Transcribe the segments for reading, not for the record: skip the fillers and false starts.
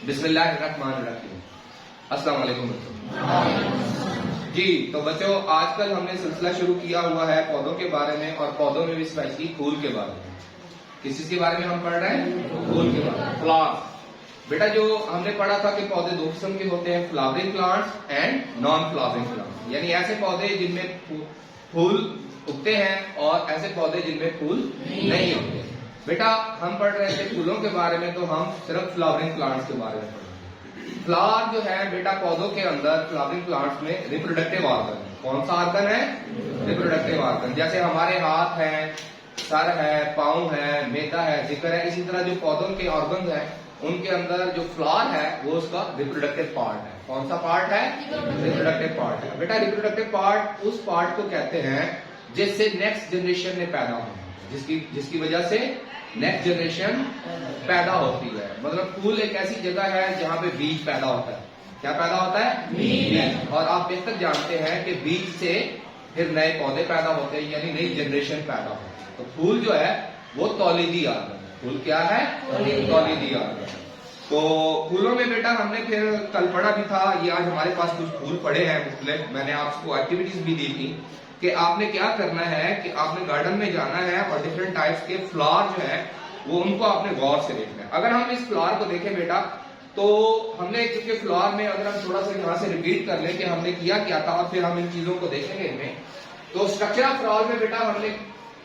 बिस्मिल्लाहिर्रहमानिर्रहीम। अस्सलाम वालेकुम जी। तो बच्चों, आजकल हमने सिलसिला शुरू किया हुआ है पौधों के बारे में, और पौधों में भी स्पेशली फूल के बारे में। किस चीज के बारे में हम पढ़ रहे हैं? फूल के बारे में, फ्लावर्स। बेटा, जो हमने पढ़ा था कि पौधे दो किस्म के होते हैं, flowering plants and non flowering plants, यानी ऐसे पौधे जिनमें फूल उगते हैं और ऐसे पौधे जिनमें फूल नहीं उगते। बेटा, हम पढ़ रहे थे फूलों के बारे में, तो हम सिर्फ फ्लावरिंग प्लांट्स के बारे में पढ़ रहे हैं। फ्लावर जो है बेटा, पौधों के अंदर फ्लावरिंग प्लांट्स में रिप्रोडक्टिव ऑर्गन है। कौन सा ऑर्गन है? Reproductive organ. जैसे हमारे हाथ है, सर है, पाँव है, मैदा है, जिगर है, इसी तरह जो पौधों के ऑर्गन है उनके अंदर जो फ्लावर है वो उसका रिप्रोडक्टिव पार्ट है। कौन सा पार्ट है? रिप्रोडक्टिव पार्ट है। बेटा, रिप्रोडक्टिव पार्ट उस पार्ट को कहते हैं जिससे नेक्स्ट जनरेशन ने पैदा होना, जिसकी वजह से नेक्स्ट जनरेशन पैदा होती है। मतलब फूल एक ऐसी जगह है जहां पे बीज पैदा होता है। क्या पैदा होता है? बीज। और आप बेहतर जानते हैं कि बीज से फिर नए पौधे पैदा होते हैं, यानी नई जनरेशन पैदा होती है। तो फूल जो है वो तौलीदी ऑर्गन है। फूल क्या है? तौलीदी ऑर्गन। तो फूलों में बेटा हमने फिर कल पढ़ा भी था, ये आज हमारे पास कुछ फूल पड़े हैं मुख्तलिफ। मैंने आपको एक्टिविटीज भी दी थी कि आपने क्या करना है कि आपने गार्डन में जाना है और डिफरेंट टाइप्स के फ्लावर जो है वो उनको आपने गौर से देखना है। अगर हम इस फ्लावर को देखें बेटा, तो हमने चूंकि फ्लावर में अगर हम थोड़ा सा यहाँ से रिपीट कर लें कि हमने किया क्या था और फिर हम इन चीजों को देखेंगे इनमें। तो स्ट्रक्चर ऑफ फ्लावर में बेटा हमने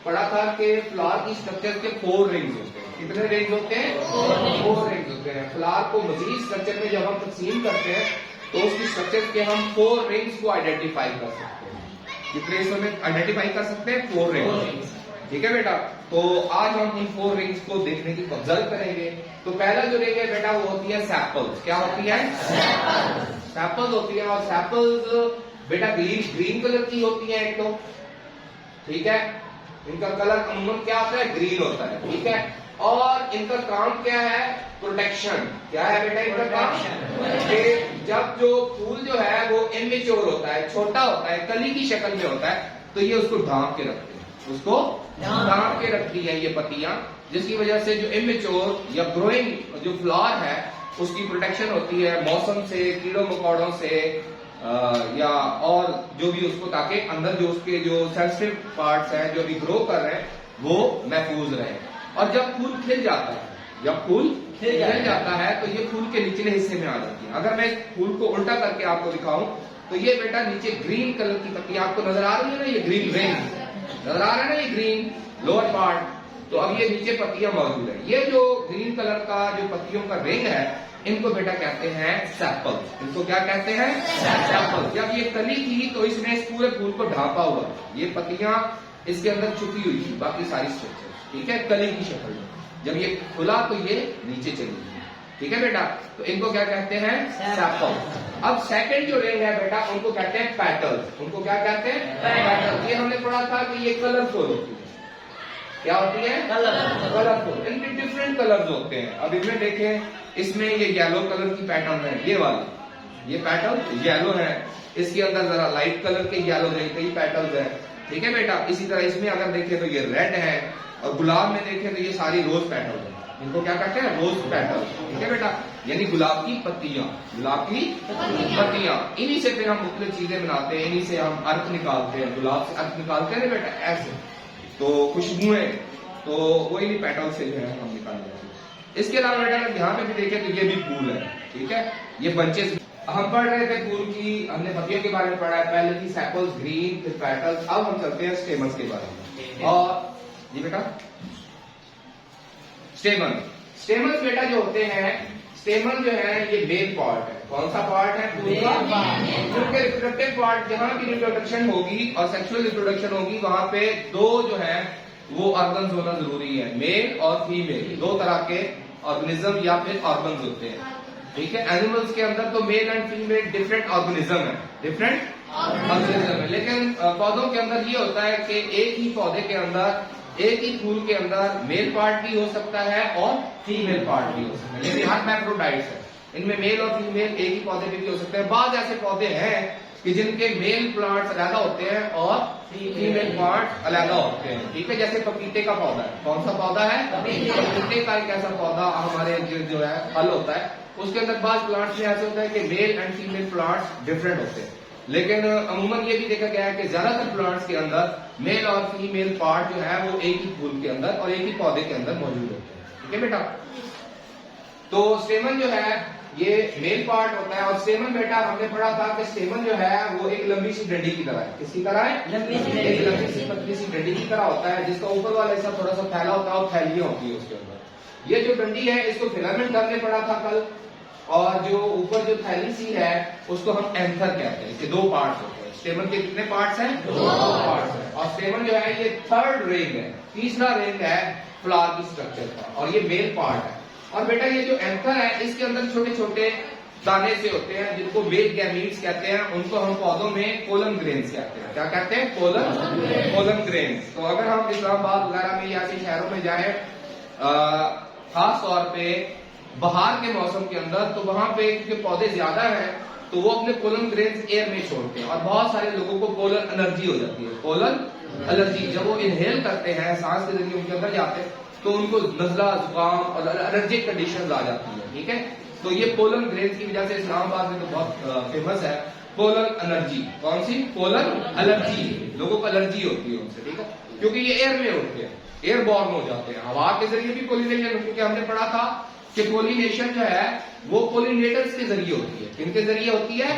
पढ़ा था कि फ्लावर की स्ट्रक्चर के 4 रिंग्स होते हैं। कितने रिंग्स होते हैं? 4 रिंग्स होते हैं। फ्लावर को मजीद स्ट्रक्चर में जब हम तकसीम करते हैं तो उसकी स्ट्रक्चर के हम 4 रिंग्स को आइडेंटिफाई कर सकते हैं। कितने हिस्सों में आइडेंटिफाई कर सकते हैं? 4 रिंग्स। ठीक है बेटा, तो आज हम इन 4 रिंग्स को देखने की ऑब्जर्व करेंगे। तो पहला जो रिंग है बेटा वो होती है सैपल्स। क्या होती है? सैपल्स होती है। और सैपल्स बेटा ग्रीन कलर की होती है एक तो, ठीक है। इनका कलर अमूमन क्या होता है? ग्रीन होता है, ठीक है। और इनका काम क्या है? प्रोटेक्शन। क्या है बेटा इनका काम? जब जो फूल जो है वो इमेच्योर होता है, छोटा होता है, कली की शक्ल में होता है, तो ये उसको ढांक के रखते हैं। उसको ढांक के रखती है ये पत्तियां, जिसकी वजह से जो इमेच्योर या ग्रोइंग जो फ्लावर है उसकी प्रोटेक्शन होती है मौसम से, कीड़ों मकोड़ों से, या और जो भी उसको, ताकि अंदर जो उसके जो सेंसिटिव पार्ट्स हैं जो भी ग्रो कर रहे हैं वो महफूज रहे। और जब फूल खिल जाता है, खिल जाता है तो ये फूल के निचले हिस्से में आ जाती है। अगर मैं इस फूल को उल्टा करके आपको दिखाऊं तो ये बेटा नीचे ग्रीन कलर की पत्तियां आपको नजर आ रही है ना, ये ग्रीन रिंग नजर आ रहा है ना, ये ग्रीन लोअर पार्ट। तो अब ये नीचे पत्तियां मौजूद है। ये जो ग्रीन कलर का जो पत्तियों का रिंग है इनको बेटा कहते हैं सैपल्स। इनको क्या कहते हैं? सैपल्स। जब ये कली थी तो इसने इस पूरे फूल को ढांपा हुआ, ये पत्तियां इसके अंदर छुपी हुई थी, बाकी सारी स्ट्रक्चर, ठीक है, कली की शक्ल में। जब ये खुला तो ये नीचे चली गई, ठीक है बेटा। तो इनको क्या कहते हैं? सैपल्स। अब सेकंड जो रिंग है बेटा उनको कहते हैं पेटल्स। उनको क्या कहते हैं? पेटल्स। ये हमने पढ़ा था कि ये कलरफुल होती है। क्या होती है? कलरफुल। इनके डिफरेंट कलर्स होते हैं। अब इसमें देखें, इसमें ये येलो कलर की पैटर्न है, ये वाली, ये पैटर्न येलो है। इसके अंदर जरा लाइट कलर के येलो कई पैटर्न है, ठीक है बेटा। इसी तरह इसमें अगर देखें तो ये रेड है, और गुलाब में देखें तो ये सारी रोज पैटर्न है। इनको क्या कहते हैं? रोज पैटर्न, ठीक है बेटा। यानी गुलाब की पत्तियां, गुलाब की पत्तियां। इन्हीं से फिर हम मुख्तलिफ चीजें बनाते हैं, इन्हीं से हम अर्क निकालते हैं, गुलाब से अर्क निकालते हैं ना बेटा, ऐसे। तो खुशबुएं तो वो इन्हीं पेटल से जो है हम निकाल लेते हैं। इसके अलावा बेटा अगर यहाँ पे भी देखें तो ये भी फूल है, ठीक है, ये बंचेस। हम पढ़ रहे थे फूल की, हमने पत्तियों के बारे में पढ़ा है। पहले थी सैपल्स, ग्रीन, फिर पेटल्स। अब हम चलते हैं स्टेमन्स के बारे में। और जी बेटा, स्टेमन्स बेटा जो होते हैं, स्टेमन जो है ये मेन पार्ट है। कौन सा पार्ट है? फूल का क्योंकि रिप्रोडक्टिव पार्ट, जहां की रिप्रोडक्शन होगी और सेक्सुअल रिप्रोडक्शन होगी वहां पे दो जो है वो ऑर्गन्स होना जरूरी है, मेल और फीमेल। 2 तरह के ऑर्गेनिज्म या फिर ऑर्गन्स होते हैं, ठीक है। एनिमल्स के अंदर तो male and female different organism है, डिफरेंट ऑर्गेनिज्म है। लेकिन पौधों के अंदर ये होता है कि एक ही पौधे के अंदर, एक ही फूल के अंदर मेल पार्ट भी हो सकता है और फीमेल पार्ट भी हो सकता है। लेकिन hermaphrodites है, इनमें मेल और फीमेल एक ही पौधे में भी हो सकते हैं। बाद ऐसे पौधे हैं कि जिनके मेल प्लांट्स अलग होते हैं और फीमेल पार्ट अलग होते हैं, ठीक है। जैसे पपीते का पौधा है, कौन सा पौधा है? पपीते का एक ऐसा पौधा हमारे जो है फल होता है उसके अंदर बाद प्लांट्स में ऐसे होता है कि male and female plants different होते हैं, लेकिन अमूमन ये भी देखा गया है कि ज्यादातर प्लांट्स के अंदर मेल और फीमेल पार्ट जो है वो एक ही फूल के अंदर और एक ही पौधे के अंदर मौजूद होते हैं। ठीक है बेटा, तो स्टेमन जो है ये मेल पार्ट होता है, और स्टेमन बेटा हमने पढ़ा था कि स्टेमन जो है वो एक लंबी सी डंडी की तरह है। किसकी तरह है? एक लंबी सी पतली सी डंडी की तरह होता है, जिसका ऊपर वाला हिस्सा थोड़ा सा फैला होता है और थैलियां होती है उसके अंदर। ये जो डंडी है इसको फिलामेंट हमने पढ़ा था कल, और जो ऊपर जो थैली सी है उसको हम एंथर कहते हैं। इसके दो पार्ट्स होते हैं। स्टेमन के कितने पार्ट्स हैं? दो पार्ट्स हैं। और स्टेमन जो है ये थर्ड रिंग है, तीसरा रिंग है फ्लावर की स्ट्रक्चर का, और ये मेल पार्ट है। और बेटा ये जो एंथर है इसके अंदर छोटे छोटे दाने से होते हैं जिनको वेट गैमीट्स कहते हैं, उनको हम पौधों में पोलन ग्रेन्स कहते हैं। क्या कहते हैं? Pollen grains. तो अगर हम इस्लामाबाद वगैरह में या ऐसे शहरों में जाए खास तौर पे बाहर के मौसम के अंदर, तो वहां पे क्योंकि पौधे ज्यादा हैं तो वो अपने पोलन ग्रेन्स एयर में छोड़ते हैं, और बहुत सारे लोगों को पोलन एलर्जी हो जाती है। पोलन एलर्जी जब वो इनहेल करते हैं, सांस के जरिए उनके अंदर जाते हैं, तो उनको नजला, जुकाम और एलर्जिक कंडीशन आ जाती है। ठीक है, तो ये पोलन ग्रेन्स की वजह से इस्लामाबाद में तो बहुत फेमस है पोलन एलर्जी। कौन सी? Pollen allergy. लोगों को एलर्जी होती है उनसे, ठीक है, क्योंकि ये एयर में उड़ते हैं, एयर बॉर्न हो जाते हैं, हवा के जरिए भी पोलिनेशन। क्योंकि हमने पढ़ा था कि पोलिनेशन जो है वो पोलिनेटर्स के जरिए होती है। किनके जरिए होती है?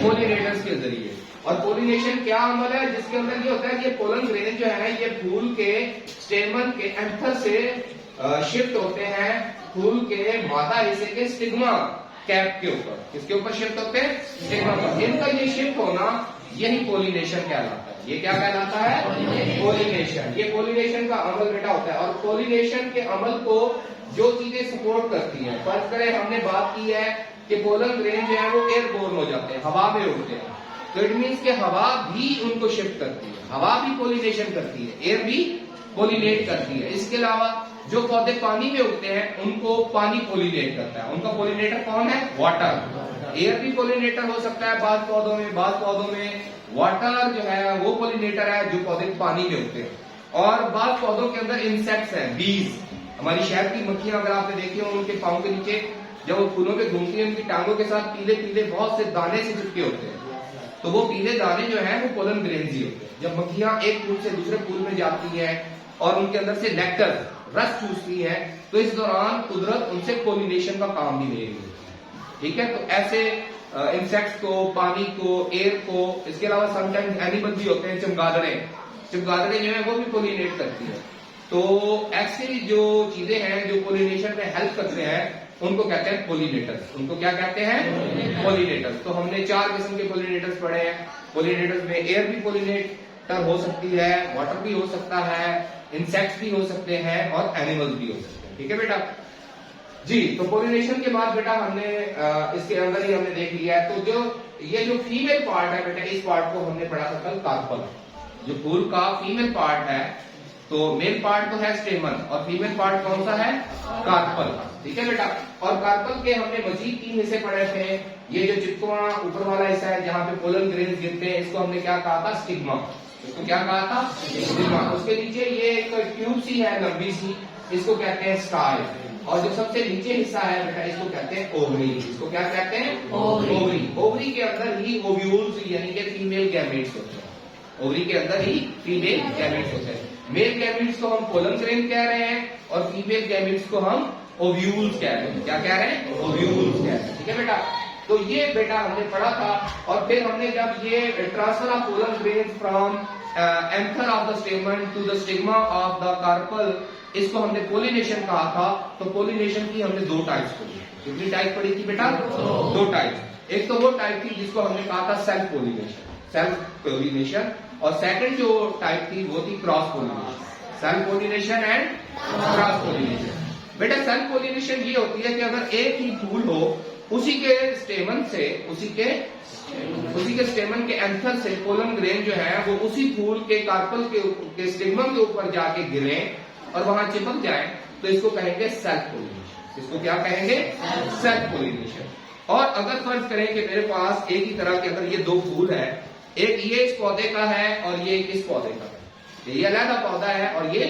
पोलिनेटर्स के जरिए। और पोलिनेशन क्या अमल है जिसके अंदर ये होता है कि पोलन ग्रेन जो है ये फूल के स्टेमन के एंथर से शिफ्ट होते हैं फूल के मादा हिस्से के स्टिग्मा कैप के ऊपर। किसके ऊपर शिफ्ट होते हैं? स्टिग्मा पर। इनका ये शिफ्ट होना यही पोलिनेशन कहलाता है। ये क्या कहलाता है? पोलिनेशन। ये पोलिनेशन का अमल बेटा होता है। और पोलिनेशन के अमल को जो चीजें सपोर्ट करती हैं, फर्ज करें हमने बात की है कि पोलन ग्रेन जो है वो एयरबोर्न हो जाते हैं, हवा में उड़ते हैं, तो इट मीन्स के हवा भी उनको शिफ्ट करती है, हवा भी पोलिनेशन करती है, एयर भी पोलिनेट करती है। इसके अलावा जो पौधे पानी में उगते हैं उनको पानी पोलिनेट करता है। उनका पोलिनेटर कौन है? वाटर। एयर भी पोलिनेटर हो सकता है बाद पौधों में वाटर जो है वो पोलिनेटर है जो पौधे पानी में उगते हैं। और बाद पौधों के अंदर इंसेक्ट्स हैं, बीज। हमारी शहद की मक्खियां अगर आपने देखी हो, उनके पांव के नीचे जब वो फूलों पे घूमती है, उनकी टांगों के साथ पीले पीले बहुत से दाने से चिपके होते हैं, तो वो पीले दाने जो है वो पोलन ग्रेन्स ही होते हैं। जब मक्खियां एक फूल से दूसरे फूल में जाती है और उनके अंदर से नेक्टर, रस चूसती है, तो इस दौरान कुदरत उनसे पोलिनेशन का काम भी ले रही है। ठीक है, तो ऐसे इंसेक्ट्स को, पानी को, एयर को, इसके अलावा समटाइम्स एनिमल भी होते हैं, चमगादड़े जो है वो भी पोलिनेट करती है। तो ऐसी जो चीजें हैं जो पोलिनेशन में हेल्प करते हैं उनको कहते हैं पोलिनेटर्स। उनको क्या कहते हैं? पोलिनेटर्स। तो हमने 4 किस्म के पोलिनेटर्स पढ़े हैं। पोलिनेटर्स में एयर भी पोलिनेटर हो सकती है, वाटर भी हो सकता है, इंसेक्ट्स भी हो सकते हैं और एनिमल्स भी हो सकते हैं। ठीक है बेटा जी। तो पोलिनेशन के बाद बेटा हमने इसके अंदर ही हमने देख लिया है। तो ये जो फीमेल पार्ट है बेटा, इस पार्ट को हमने पढ़ा था कल, कार्पल। जो फूल का फीमेल पार्ट है, तो मेल पार्ट तो है स्टेमन और फीमेल पार्ट कौन सा है? कार्पल। ठीक है बेटा। और कार्पल के हमने मजीद 3 हिस्से पढ़े थे। ये जो चिपकुआ ऊपर वाला हिस्सा है जहां पे पोलन ग्रेन्स गिरते हैं, इसको हमने क्या कहा था? स्टिग्मा। इसको क्या कहा था? स्टिग्मा। उसके नीचे ये एक ट्यूब सी है लंबी सी, इसको कहते हैं स्टाइल। और जो सबसे नीचे हिस्सा है बेटा, इसको कहते हैं ओवरी। इसको क्या कहते हैं? ओवरी। ओवरी के अंदर ही ओव्यूल्स यानी कि फीमेल गैमेट्स होते हैं। ओवरी के अंदर ही फीमेल गैमेट्स होते हैं। मेल गैमेट्स को हम पोलन ग्रेन कह रहे हैं और फीमेल गैमेट्स को हम ओव्यूल्स कह रहे हैं। क्या कह रहे हैं? ओव्यूल्स कह रहे हैं। ठीक है बेटा। तो ये बेटा हमने पढ़ा था। और फिर हमने जब ये transfer of pollen grain from anther of the stamen to the stigma of the carpel, इसको हमने पोलिनेशन कहा था। तो पोलिनेशन की हमने 2 टाइप्स पढ़ी। कितनी टाइप पढ़ी थी बेटा? 2 टाइप। एक तो वो टाइप थी जिसको हमने कहा था सेल्फ पोलिनेशन, और सेकंड जो टाइप थी वो थी cross pollination. Self pollination and cross pollination. बेटा सेल्फ पोलिनेशन ये होती है कि अगर एक ही फूल हो, उसी के स्टेमन से, उसी के स्टेमन के एंथर से पोलन ग्रेन जो है वो उसी फूल के कार्पल के स्टिग्मा के ऊपर जाके गिरे और वहां चिपक जाए, तो इसको कहेंगे सेल्फ पोलिनेशन। इसको क्या कहेंगे? Self pollination. और अगर फर्ज करें कि मेरे पास एक ही तरह के अगर ये 2 फूल है, एक ये इस पौधे का है और ये इस पौधे का है, ये अलग पौधा है और ये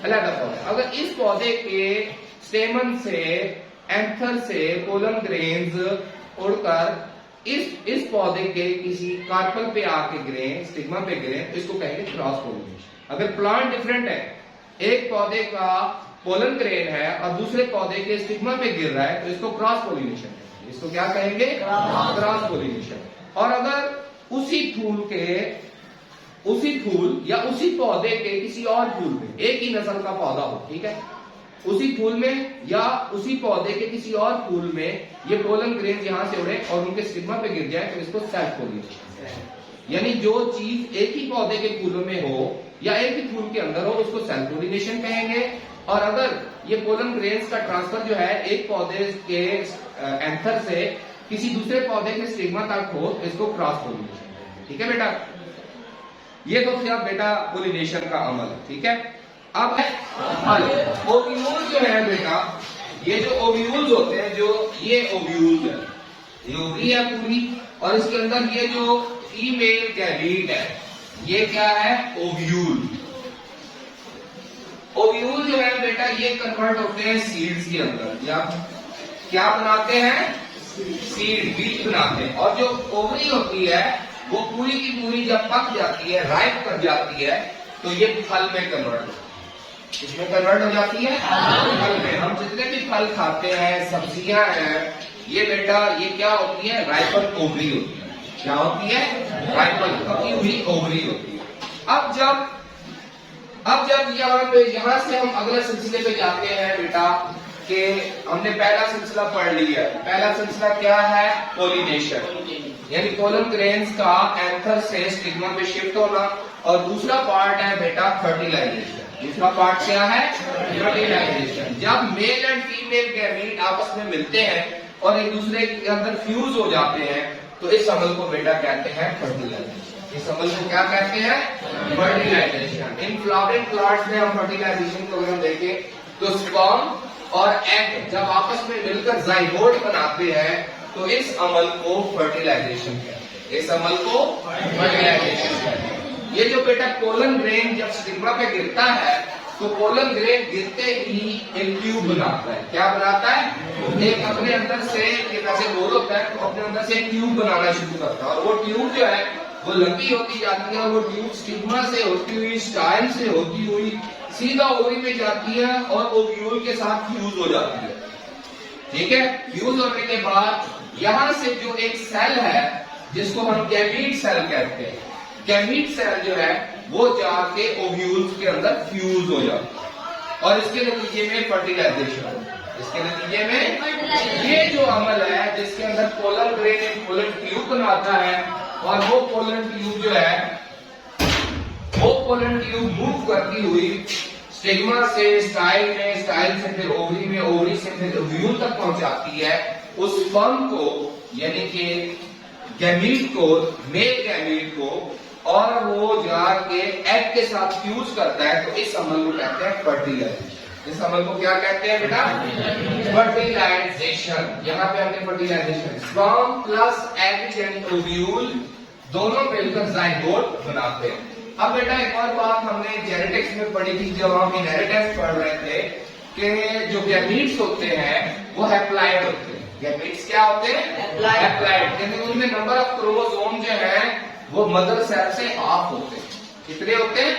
अलग पौधा है। अगर इस पौधे के स्टेमन से एंथर से पोलन ग्रेन्स उड़कर इस पौधे के किसी कार्पल पे आके गिरे, स्टिग्मा पे गिरे, तो इसको कहेंगे क्रॉस पोलिनेशन। अगर प्लांट डिफरेंट है, एक पौधे का पोलन ग्रेन है और दूसरे पौधे के स्टिग्मा पे गिर रहा है, तो इसको क्रॉस पोलिनेशन कहेंगे। इसको क्या कहेंगे? Cross pollination. और अगर उसी फूल या उसी पौधे के किसी और फूल में, एक ही नस्ल का पौधा हो, ठीक है, उसी फूल में या उसी पौधे के किसी और फूल में ये पोलन ग्रेन यहां से उड़े और उनके स्टिग्मा पे गिर जाए, तो इसको सेल्फ पोलिनेशन। यानी जो चीज एक ही पौधे के फूलों में हो या एक ही फूल के अंदर हो, उसको सेल्फ पोलिनेशन कहेंगे। और अगर ये पोलन ग्रेन्स का ट्रांसफर जो है एक पौधे के एंथर से किसी दूसरे पौधे के स्टिग्मा तक हो, तो इसको क्रॉस पोलिनेशन कहेंगे। ठीक है बेटा, ये तो क्या बेटा पोलिनेशन का अमल, ठीक है। अब ओव्यूल जो है बेटा, ये जो ओव्यूल्स होते हैं, जो ये ओव्यूल्स है, ये ओवरी है पूरी, और इसके अंदर ये जो फीमेल गैमीट है, ये क्या है? ओव्यूल। ओव्यूल जो है बेटा, ये कन्वर्ट होते हैं सीड्स के अंदर, या क्या बनाते हैं? सीड, बीज बनाते हैं। और जो ओवरी होती है वो पूरी की पूरी जब पक जाती है, राइप कर जाती है, तो ये फल में कन्वर्ट होती है। इसमें कन्वर्ट हो जाती है फल में। हम जितने भी फल खाते हैं, सब्जियां हैं, ये बेटा ये क्या होती है? राइपल ओवरी होती है। क्या होती है? राइपल, पकी हुई ओवरी होती है। अब जब यहाँ से हम अगले सिलसिले पे जाते हैं बेटा, कि हमने पहला सिलसिला पढ़ लिया। पहला सिलसिला क्या है? पोलिनेशन, यानी पोलन ग्रेन्स का एंथर से स्टिग्मा पे शिफ्ट होना। और दूसरा पार्ट है बेटा फर्टिलाइजेशन। दूसरा पार्ट क्या है? फर्टिलाइजेशन। जब मेल एंड फीमेल गैमीट आपस में मिलते हैं और एक दूसरे के अंदर फ्यूज हो जाते हैं, तो इस अमल को बेटा कहते हैं फर्टिलाइजेशन। इस अमल को क्या कहते हैं? फर्टिलाइजेशन। इन फ्लावरिंग प्लांट्स में हम फर्टिलाइजेशन को अगर देखें, तो स्पर्म और एग जब आपस में मिलकर जाइगोट बनाते हैं, तो इस अमल को फर्टिलाइजेशन कहते हैं। इस अमल को फर्टिलाइजेशन कहते हैं। ये जो बेटा पोलन ग्रेन जब स्टिग्मा पे गिरता है, तो पोलन ग्रेन गिरते ही एक ट्यूब बनाता है। क्या बनाता है? एक अपने अंदर से, जैसे गोल होता है, तो अपने अंदर से एक ट्यूब बनाना शुरू करता है। और वो ट्यूब जो है वो लंबी होती जाती है, और वो ट्यूब स्टिग्मा से होती हुई, स्टाइल से होती हुई सीधा ओवरी में जाती है और ओव्यूल के साथ फ्यूज हो जाती है। ठीक है, फ्यूज होने के बाद यहां से जो एक सेल है, जिसको हम गैमीट सेल कहते हैं, गैमीट सेल जो है वो जाके ओव्यूल्स के अंदर फ्यूज हो जाता है, और इसके नतीजे में फर्टिलाइजेशन होता है। इसके नतीजे में ये जो अमल है, जिसके अंदर पोलन ग्रेन एक पोलन ट्यूब बनाता है, और वो पोलन ट्यूब जो है, वो पोलन ट्यूब मूव करती हुई स्टिग्मा से स्टाइल में, स्टाइल से फिर ओवरी में, ओवरी से फिर ओव्यूल तक पहुंचाती है। उस स्पर्म को, यानी कि गैमीट को, मेल गैमीट को, और वो जाके एग के साथ फ्यूज करता है। तो इस अमल को कहते हैं फर्टिलाइजेशन। इस अमल को क्या कहते हैं बेटा? फर्टिलाइजेशन। यहाँ पे हमने फर्टिलाइजेशन, स्पर्म प्लस एग यानी ओव्यूल दोनों मिलकर जाइगोट बनाते हैं। अब बेटा एक और बात हमने जेनेटिक्स में पढ़ी थी, जब हम इनहेरिटेंस पढ़ रहे थे, कि जो गैमीट्स होते हैं वो हैप्लॉइड होते हैं। गैमीट्स क्या होते हैं? हैप्लॉइड, यानी उनमें नंबर ऑफ क्रोमोसोम जो है वो मदर सेल से हाफ होते हैं। कितने होते हैं?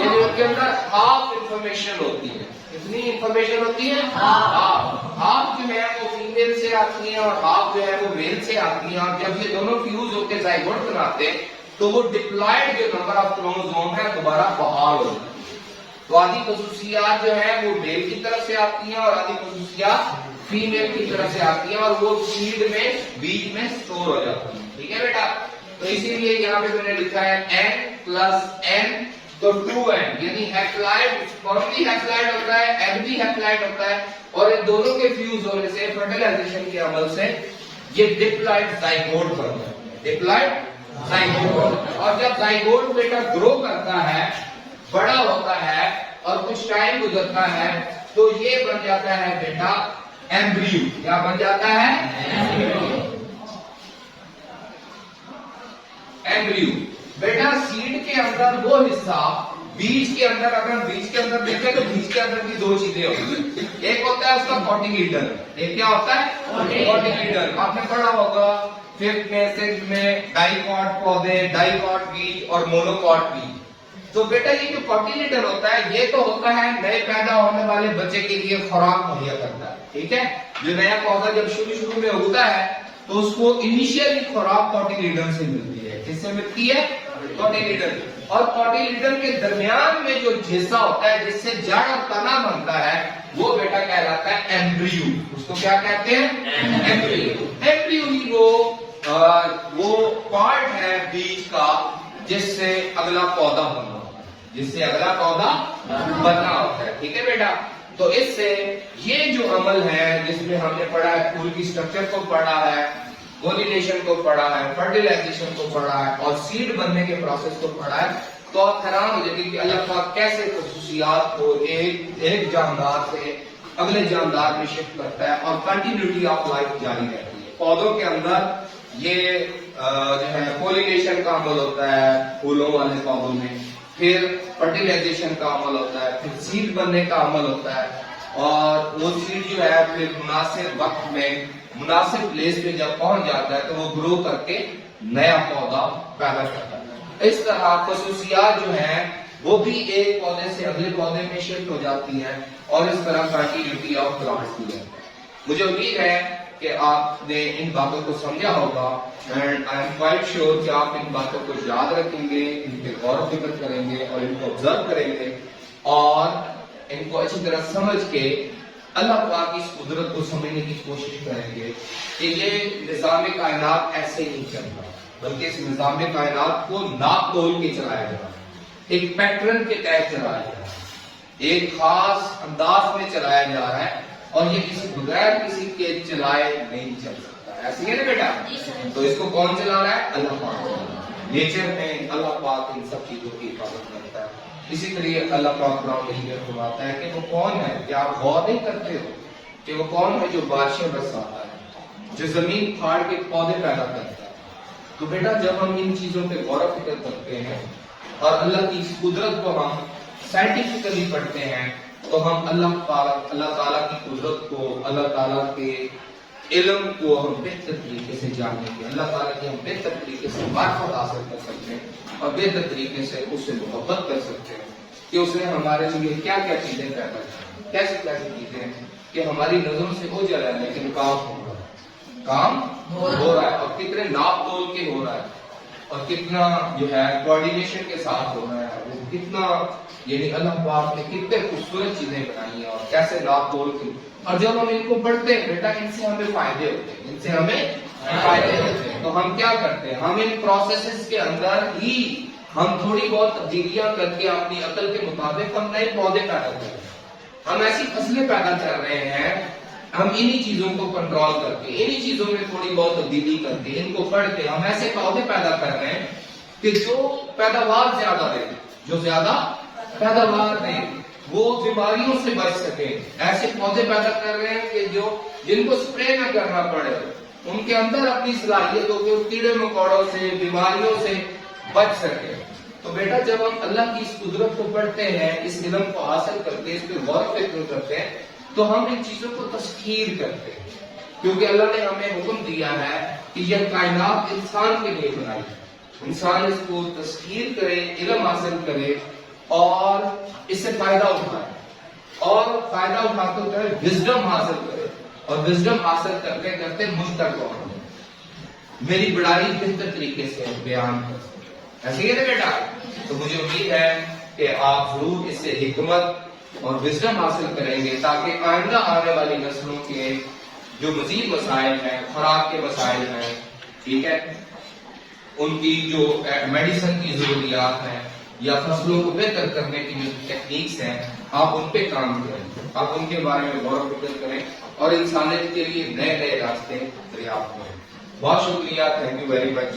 यानी उनके अंदर हाफ इंफॉर्मेशन होती है। कितनी इंफॉर्मेशन होती है? हाफ जो है वो फीमेल से आती है और हाफ जो है वो मेल से आती है। और जब ये दोनों फ्यूज होकर जाइगोट बनाते हैं, तो वो डिप्लॉयड जो नंबर ऑफ क्रोमोसोम है दोबारा बहाल होती है। तो आधी खसूसियात जो है वो मेल की तरफ से आती है और आधी खसूसियात फीमेल की तरफ से आती है, और वो सीड में, बीज में स्टोर हो जाती है। ठीक है बेटा, तो इसीलिए यहाँ पे मैंने लिखा है n + n, तो 2n, यानी हैप्लॉइड, स्पर्म भी हैप्लॉइड होता है, एग भी हैप्लॉइड होता है, और इन दोनों के फ्यूज होने से, फर्टिलाइजेशन के अमल से, ये डिप्लॉइड जाइगोट बनता है। Diploid zygote. और जब जाइगोट बेटा ग्रो करता है, बड़ा होता है और कुछ टाइम गुजरता है, तो ये बन जाता है बेटा एम्ब्रियो। क्या बन जाता है? एम्ब्रियो। बेटा सीड के अंदर वो हिस्सा बीज के अंदर, अगर बीज के अंदर देखें तो बीज के अंदर भी दो चीजें होती है। एक होता है उसका कॉटिलीडन, एक क्या होता है कॉटिलीडन। आपने पढ़ा होगा फिफ्थ में, सिक्स्थ में, डाइकॉट पौधे, डाइकॉट बीज और मोनोकॉट बीज। तो बेटा ये जो कॉटिलीडन होता है ये तो होता है नए पैदा होने वाले बच्चे के लिए खुराक मुहैया करता है, ठीक है। जो नया पौधा जब शुरू में उगता है तो उसको इनिशियली खुराक कॉटिलीडन से मिलती है। किससे मिलती है? कॉटिलीडन। और कॉटिलीडन के दरमियान में जो हिस्सा होता है जिससे जड़ और तना बनता है वो बेटा कहलाता है एम्ब्रियो। उसको क्या कहते हैं? एम्ब्रियो। एम्ब्रियो ही वो पार्ट है बीज का जिससे अगला पौधा बनना होता है, जिससे अगला पौधा बनना होता है, ठीक है बेटा। तो इससे ये जो अमल है जिसमें हमने पढ़ा है, फूल की स्ट्रक्चर को पढ़ा है, पोलिनेशन को पढ़ा है, फर्टिलाइजेशन को पढ़ा है और सीड बनने के प्रोसेस को पढ़ा है, तो आप हैरान हो जाएंगे कि अल्लाह पाक कैसे खुसूसियात को एक जानदार से अगले जानदार में शिफ्ट करता है और कंटिन्यूटी ऑफ लाइफ जारी रहती है। पौधों के अंदर ये जो है पोलिनेशन का अमल होता है फूलों वाले पौधों में, फिर फर्टिलाइजेशन का अमल होता है, फिर सीड बनने का अमल होता है और वो सीड जो है फिर मुनासिब वक्त में मुनासिब प्लेस पे जब पहुंच जाता है तो वो ग्रो करके नया पौधा पैदा करता है। इस तरह खसूसियात जो है वो भी एक पौधे से अगले पौधे में शिफ्ट हो जाती है और इस तरह कंटिन्यूटी ऑफ प्लांट्स की है। मुझे उम्मीद है कि आपने इन बातों को समझा होगा and I am quite sure कि आप इन बातों को याद रखेंगे, इन पे गौर फिक्र करेंगे और इनको ऑब्जर्व करेंगे और इनको अच्छी तरह समझ के अल्लाह पाक की इस कुदरत को समझने की कोशिश करेंगे कि ये निज़ाम कायनात ऐसे नहीं चलता, बल्कि इस निज़ाम कायनात को नाप तोल के चलाया जा रहा है, एक पैटर्न के तहत चलाया जा रहा है, एक खास अंदाज में चलाया जा रहा है और ये किसी बगैर किसी के चलाए नहीं चल सकता। ऐसे है ना बेटा? तो इसको कौन चला रहा है? अल्लाह पाक। नेचर में अल्लाह पाक इन सब चीजों की हिफाजत करता है। इसी तरह अल्लाह पाक फरमाता है कि वो कौन है? क्या आप गौर नहीं करते हो कि वो कौन है जो बारिशें बरसाता है, जो जमीन फाड़ के पौधे पैदा करता है? तो बेटा जब हम इन चीजों पे गौर फिक्र करते हैं और अल्लाह की इस कुदरत को हम साइंटिफिकली पढ़ते हैं तो हम अल्लाह ताला की कुदरत को, अल्लाह ताला के इल्म को हम बेहतर तरीके से जानेंगे, अल्लाह ताला की हम बेहतर तरीके से मार्फत हासिल कर सकते हैं और बेहतर तरीके से उससे मोहब्बत कर सकते हैं कि उसने हमारे लिए क्या क्या चीजें पैदा की, कैसी कैसी चीजें कि हमारी नजरों से हो जा रहा है लेकिन काम हो रहा है, काम हो रहा है और कितने नाप तोल के हो रहा है और कितना जो है कोऑर्डिनेशन के साथ हो रहा है, वो कितना यानी अल्लाह पाक ने कितने खूबसूरत चीजें बनाई हैं और कैसे नाप तोल की। और जब हम इनको पढ़ते हैं बेटा इनसे हमें फायदे होते हैं, इनसे हमें फायदे होते हैं। तो हम क्या करते हैं? हम इन प्रोसेसेस के अंदर ही हम थोड़ी बहुत तब्दीलियां करके अपनी अकल के मुताबिक हम नए पौधे पैदा कर रहे हैं, हम ऐसी फसलें पैदा कर रहे हैं, हम इन्हीं चीजों को कंट्रोल करके, इन्हीं चीजों में थोड़ी बहुत तब्दीली करके, इनको पढ़ के हम ऐसे पौधे पैदा कर रहे हैं कि जो पैदावार ज्यादा दे, जो ज्यादा पैदावार दे, वो बीमारियों से बच सके। ऐसे पौधे पैदा कर रहे हैं कि जो जिनको स्प्रे न करना पड़े, उनके अंदर अपनी सलाहियत हो कि कीड़े मकोड़ों से, बीमारियों से बच सके। तो बेटा जब हम अल्लाह की इस कुदरत को पढ़ते हैं, इस इल्म को हासिल करते हैं, इस पर गौर फिक्र करते हैं, तो हम इन चीजों को तस्खीर करते हैं क्योंकि अल्लाह ने हमें हुक्म दिया है कि यह कायनात इंसान के लिए बनाई है, इंसान इसको तस्खीर करे, इल्म हासिल करे और इससे फायदा उठाए और फायदा उठाते हुए विजडम हासिल करे और विजडम हासिल करते करते मुझ तक पहुंचे, मेरी बड़ाई बेहतर तरीके से बयान कर। ऐसे ही है बेटा? तो मुझे उम्मीद है कि आप जरूर इससे हिकमत और विजडम हासिल करेंगे ताकि आइंदा आने वाली नस्लों के जो मजीद मसाइल हैं, खुराक के मसाइल हैं, ठीक है, उनकी जो मेडिसिन की जरूरियात हैं या फसलों को बेहतर करने की जो टेक्निक्स हैं, आप उन पे काम करें, आप उनके बारे में गौर फिक्र करें और इंसानियत के लिए नए नए रास्ते दरियाफ्त करें। बहुत शुक्रिया, थैंक यू वेरी मच।